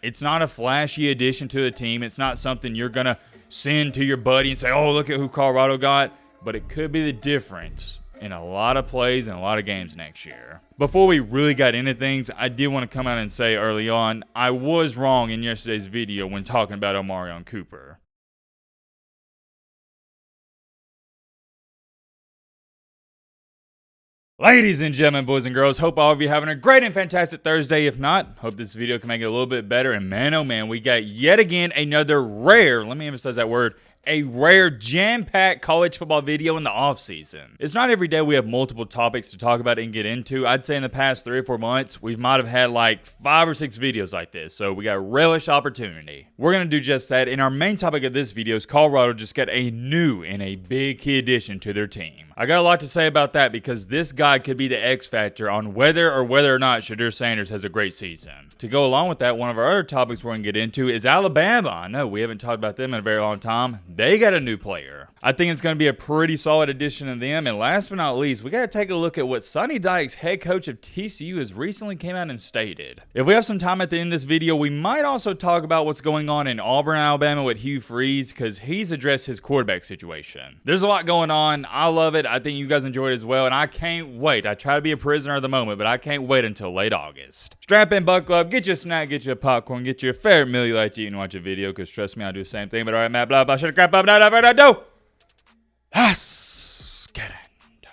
It's not a flashy addition to the team. It's not something you're going to send to your buddy and say, oh, look at who Colorado got. But it could be the difference in a lot of plays and a lot of games next year. Before we really got into things, I did want to come out and say early on, I was wrong in yesterday's video when talking about Omarion Cooper. Ladies and gentlemen, boys and girls, hope all of you having a great and fantastic Thursday. If not, hope this video can make it a little bit better. And man, oh man, we got yet again another rare, let me emphasize that word, a rare jam-packed college football video in the offseason. It's not every day we have multiple topics to talk about and get into. I'd say in the past 3 or 4 months, we might have had like 5 or 6 videos like this. So we got a relish opportunity. We're going to do just that. And our main topic of this video is Colorado just got a new and a big key addition to their team. I got a lot to say about that because this guy could be the X factor on whether or not Shedeur Sanders has a great season. To go along with that, one of our other topics we're going to get into is Alabama. I know we haven't talked about them in a very long time. They got a new player. I think it's going to be a pretty solid addition to them. And last but not least, we got to take a look at what Sonny Dykes, head coach of TCU, has recently came out and stated. If we have some time at the end of this video, we might also talk about what's going on in Auburn, Alabama with Hugh Freeze because he's addressed his quarterback situation. There's a lot going on. I love it. I think you guys enjoyed it as well. And I can't wait. I try to be a prisoner of the moment, but I can't wait until late August. Strap in, buckle up, get your snack, get your popcorn, get your favorite meal you like to eat and watch a video because trust me, I do the same thing. But all right, Matt, blah, blah, shut crap up, I do. Let's get into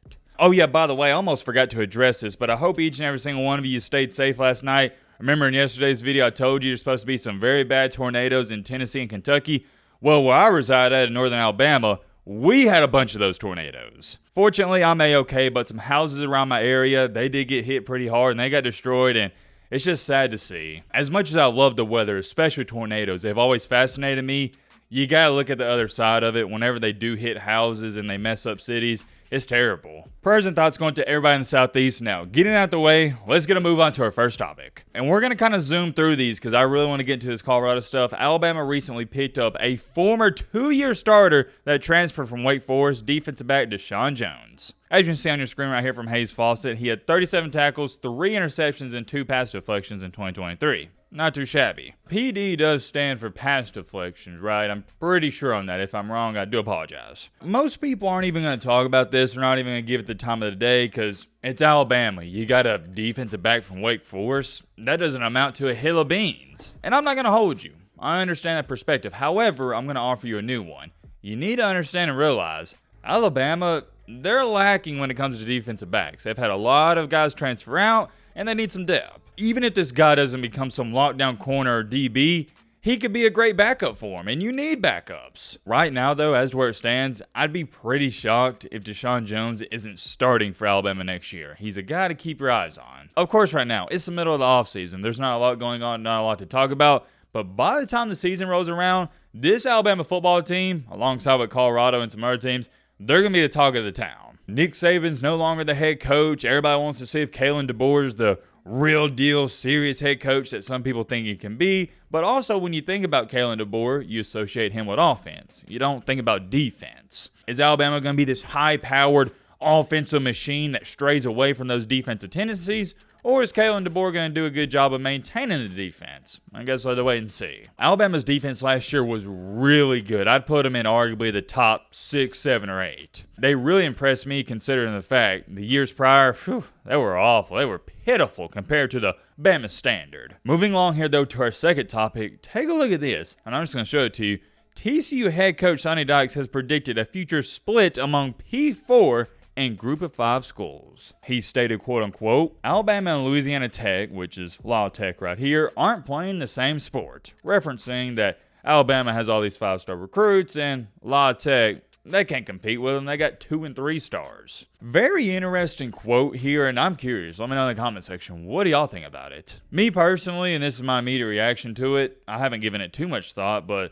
it. Oh yeah, by the way, I almost forgot to address this, but I hope each and every single one of you stayed safe last night. Remember in yesterday's video, I told you there's supposed to be some very bad tornadoes in Tennessee and Kentucky. Well, where I reside at in northern Alabama, we had a bunch of those tornadoes. Fortunately, I'm A-okay, but some houses around my area, they did get hit pretty hard and they got destroyed, and it's just sad to see. As much as I love the weather, especially tornadoes, they've always fascinated me. You gotta look at the other side of it. Whenever they do hit houses and they mess up cities, it's terrible. Prayers and thoughts going to everybody in the Southeast. Now, getting out the way, let's get to move on to our first topic. And we're gonna kind of zoom through these because I really want to get into this Colorado stuff. Alabama recently picked up a former 2-year starter that transferred from Wake Forest, defensive back Deshawn Jones. As you can see on your screen right here from Hayes Fawcett, he had 37 tackles, 3 interceptions, and 2 pass deflections in 2023. Not too shabby. PD does stand for pass deflections, right? I'm pretty sure on that. If I'm wrong, I do apologize. Most people aren't even going to talk about this. They're not even going to give it the time of the day because it's Alabama. You got a defensive back from Wake Forest. That doesn't amount to a hill of beans. And I'm not going to hold you. I understand that perspective. However, I'm going to offer you a new one. You need to understand and realize Alabama, they're lacking when it comes to defensive backs. They've had a lot of guys transfer out, and they need some depth. Even if this guy doesn't become some lockdown corner or DB, he could be a great backup for him, and you need backups. Right now, though, as to where it stands, I'd be pretty shocked if Deshawn Jones isn't starting for Alabama next year. He's a guy to keep your eyes on. Of course, right now, it's the middle of the offseason. There's not a lot going on, not a lot to talk about, but by the time the season rolls around, this Alabama football team, alongside with Colorado and some other teams, they're going to be the talk of the town. Nick Saban's no longer the head coach. Everybody wants to see if Kalen DeBoer is the real deal, serious head coach that some people think he can be. But also, when you think about Kalen DeBoer, you associate him with offense. You don't think about defense. Is Alabama going to be this high-powered offensive machine that strays away from those defensive tendencies? Or is Kalen DeBoer going to do a good job of maintaining the defense? I guess we'll have to wait and see. Alabama's defense last year was really good. I'd put them in arguably the top 6, 7, or 8. They really impressed me considering the fact the years prior, they were awful. They were pitiful compared to the Bama standard. Moving along here, though, to our second topic, take a look at this, and I'm just going to show it to you. TCU head coach Sonny Dykes has predicted a future split among P4 and Group of 5 schools. He stated, quote unquote, Alabama and Louisiana Tech, which is La Tech right here, aren't playing the same sport, referencing that Alabama has all these 5-star recruits and La Tech, they can't compete with them. They got 2 and 3 stars. Very interesting quote here, and I'm curious. Let me know in the comment section. What do y'all think about it? Me personally, and this is my immediate reaction to it, I haven't given it too much thought, but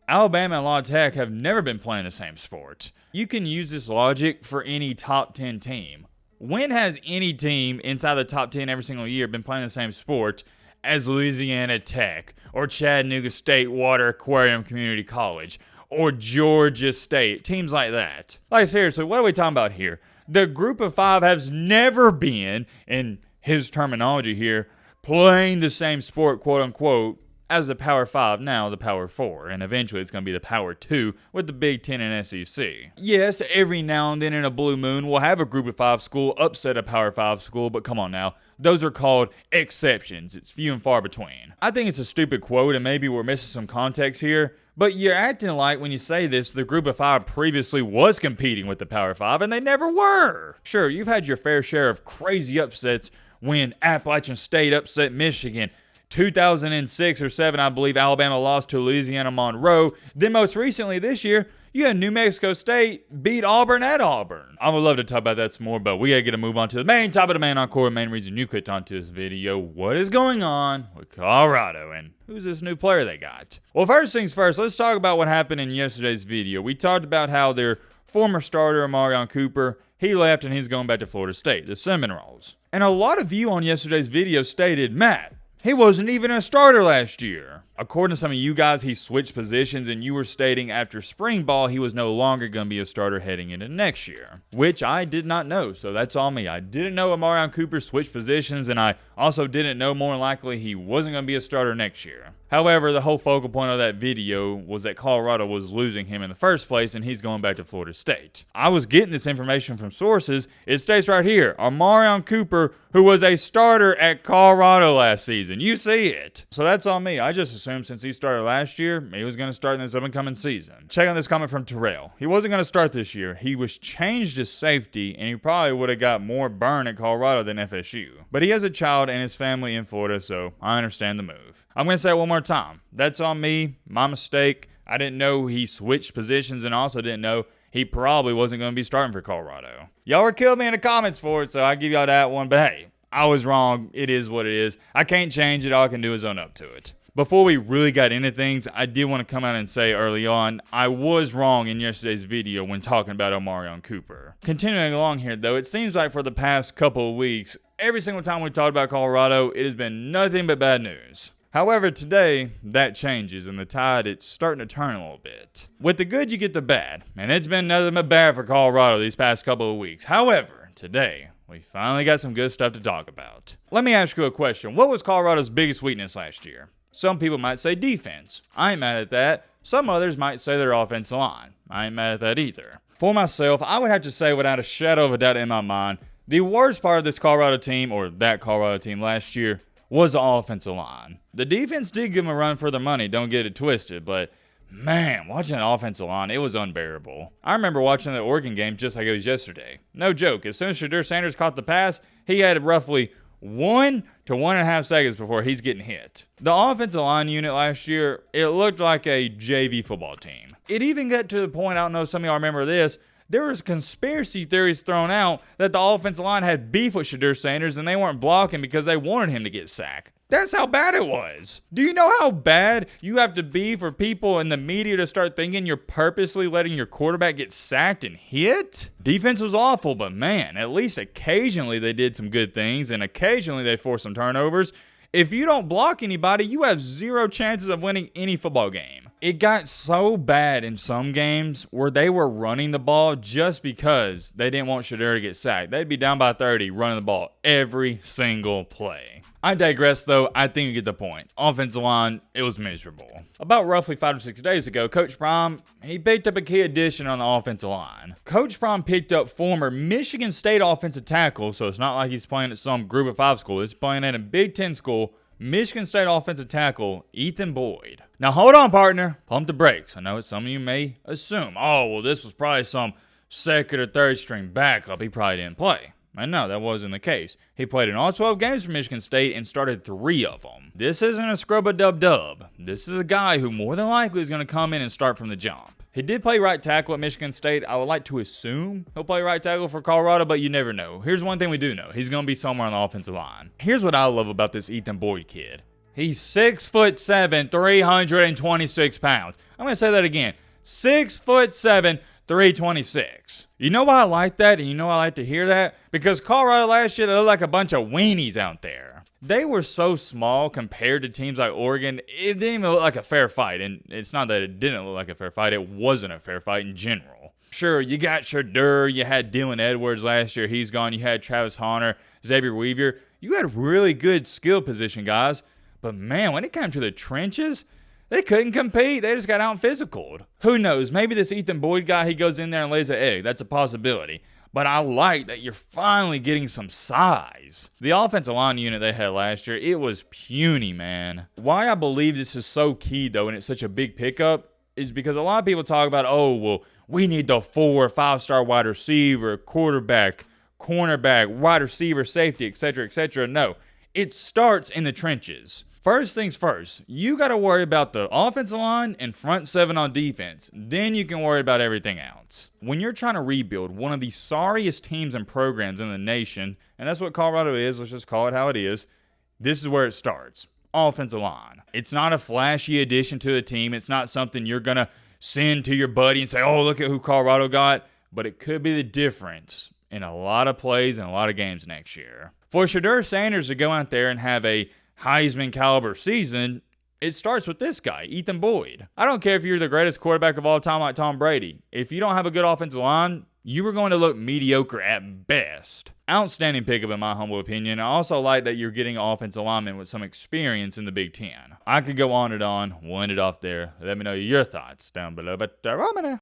Alabama and La Tech have never been playing the same sport. You can use this logic for any top 10 team. When has any team inside the top 10 every single year been playing the same sport as Louisiana Tech or Chattanooga State Water Aquarium Community College or Georgia State? Teams like that. Like, seriously, what are we talking about here? The Group of 5 has never been, in his terminology here, playing the same sport, quote unquote, as the Power 5, now the Power 4, and eventually it's going to be the Power 2 with the Big Ten and SEC. Yes, every now and then in a blue moon, we'll have a Group of 5 school upset a Power 5 school, but come on now. Those are called exceptions. It's few and far between. I think it's a stupid quote, and maybe we're missing some context here, but you're acting like when you say this, the Group of 5 previously was competing with the Power 5, and they never were. Sure, you've had your fair share of crazy upsets when Appalachian State upset Michigan. 2006 or 7, I believe Alabama lost to Louisiana Monroe. Then most recently this year, you had New Mexico State beat Auburn at Auburn. I would love to talk about that some more, but we gotta get a move on to the main topic of the Man Encore. Main reason you clicked onto this video. What is going on with Colorado and who's this new player they got? Well, first things first, let's talk about what happened in yesterday's video. We talked about how their former starter, Amarion Cooper, he left and he's going back to Florida State, the Seminoles. And a lot of you on yesterday's video stated, Matt, he wasn't even a starter last year. According to some of you guys, he switched positions, and you were stating after spring ball he was no longer going to be a starter heading into next year, which I did not know, so that's on me. I didn't know Amarion Cooper switched positions, and I also didn't know more than likely he wasn't going to be a starter next year. However, the whole focal point of that video was that Colorado was losing him in the first place, and he's going back to Florida State. I was getting this information from sources. It states right here, Amarion Cooper, who was a starter at Colorado last season. You see it. So that's on me. I just assumed since he started last year, he was going to start in this up-and-coming season. Check on this comment from Terrell. He wasn't going to start this year. He was changed as safety, and he probably would have got more burn at Colorado than FSU. But he has a child and his family in Florida, so I understand the move. I'm going to say it one more time. That's on me. My mistake. I didn't know he switched positions and also didn't know he probably wasn't going to be starting for Colorado. Y'all were killing me in the comments for it, so I give y'all that one. But hey, I was wrong. It is what it is. I can't change it. All I can do is own up to it. Before we really got into things, I did want to come out and say early on, I was wrong in yesterday's video when talking about Amarion Cooper. Continuing along here, though, it seems like for the past couple of weeks, every single time we talked about Colorado, it has been nothing but bad news. However, today, that changes, and the tide, it's starting to turn a little bit. With the good, you get the bad, and it's been nothing but bad for Colorado these past couple of weeks. However, today, we finally got some good stuff to talk about. Let me ask you a question. What was Colorado's biggest weakness last year? Some people might say defense. I ain't mad at that. Some others might say their offensive line. I ain't mad at that either. For myself, I would have to say without a shadow of a doubt in my mind, the worst part of this Colorado team, or that Colorado team last year, was the offensive line. The defense did give them a run for their money, don't get it twisted, but man, watching that offensive line, it was unbearable. I remember watching the Oregon game just like it was yesterday. No joke, as soon as Shedeur Sanders caught the pass, he had roughly 1 to 1.5 seconds before he's getting hit. The offensive line unit last year, it looked like a JV football team. It even got to the point, I don't know if some of y'all remember this, there was conspiracy theories thrown out that the offensive line had beef with Shedeur Sanders and they weren't blocking because they wanted him to get sacked. That's how bad it was. Do you know how bad you have to be for people in the media to start thinking you're purposely letting your quarterback get sacked and hit? Defense was awful, but man, at least occasionally they did some good things and occasionally they forced some turnovers. If you don't block anybody, you have zero chances of winning any football game. It got so bad in some games where they were running the ball just because they didn't want Shedeur to get sacked. They'd be down by 30 running the ball every single play. I digress though, I think you get the point. Offensive line, it was miserable. About roughly 5 or 6 days ago, Coach Prime, he picked up a key addition on the offensive line. Coach Prime picked up former Michigan State offensive tackle, so it's not like he's playing at some Group of 5 school. He's playing at a Big Ten school, Michigan State offensive tackle, Ethan Boyd. Now hold on, partner. Pump the brakes. I know what some of you may assume. Oh, well, this was probably some second or third string backup. He probably didn't play. And no, that wasn't the case. He played in all 12 games for Michigan State and started 3 of them. This isn't a scrub-a-dub-dub. This is a guy who more than likely is going to come in and start from the jump. He did play right tackle at Michigan State. I would like to assume he'll play right tackle for Colorado, but you never know. Here's one thing we do know. He's going to be somewhere on the offensive line. Here's what I love about this Ethan Boyd kid. He's 6'7", 326 pounds. I'm going to say that again. 6'7", 326. You know why I like that, and you know I like to hear that? Because Colorado last year, they looked like a bunch of weenies out there. They were so small compared to teams like Oregon, it didn't even look like a fair fight. And it's not that it didn't look like a fair fight, it wasn't a fair fight in general. Sure, you got Shedeur, you had Dylan Edwards last year, he's gone. You had Travis Hunter, Xavier Weaver. You had really good skill position guys, but man, when it came to the trenches, they couldn't compete. They just got out physicaled. Who knows? Maybe this Ethan Boyd guy, he goes in there and lays an egg. That's a possibility. But I like that you're finally getting some size. The offensive line unit they had last year, it was puny, man. Why I believe this is so key, though, and it's such a big pickup, is because a lot of people talk about, oh, well, we need the 4 or 5-star wide receiver, quarterback, cornerback, wide receiver, safety, etc., etc. No, it starts in the trenches. First things first, you got to worry about the offensive line and front 7 on defense. Then you can worry about everything else. When you're trying to rebuild one of the sorriest teams and programs in the nation, and that's what Colorado is, let's just call it how it is, this is where it starts. Offensive line. It's not a flashy addition to the team. It's not something you're going to send to your buddy and say, oh, look at who Colorado got. But it could be the difference in a lot of plays and a lot of games next year. For Shedeur Sanders to go out there and have a Heisman caliber season, it starts with this guy, Ethan Boyd. I don't care if you're the greatest quarterback of all time like Tom Brady. If you don't have a good offensive line, you are going to look mediocre at best. Outstanding pickup in my humble opinion. I also like that you're getting an offensive lineman with some experience in the Big Ten. I could go on and on. We'll end it off there. Let me know your thoughts down below. But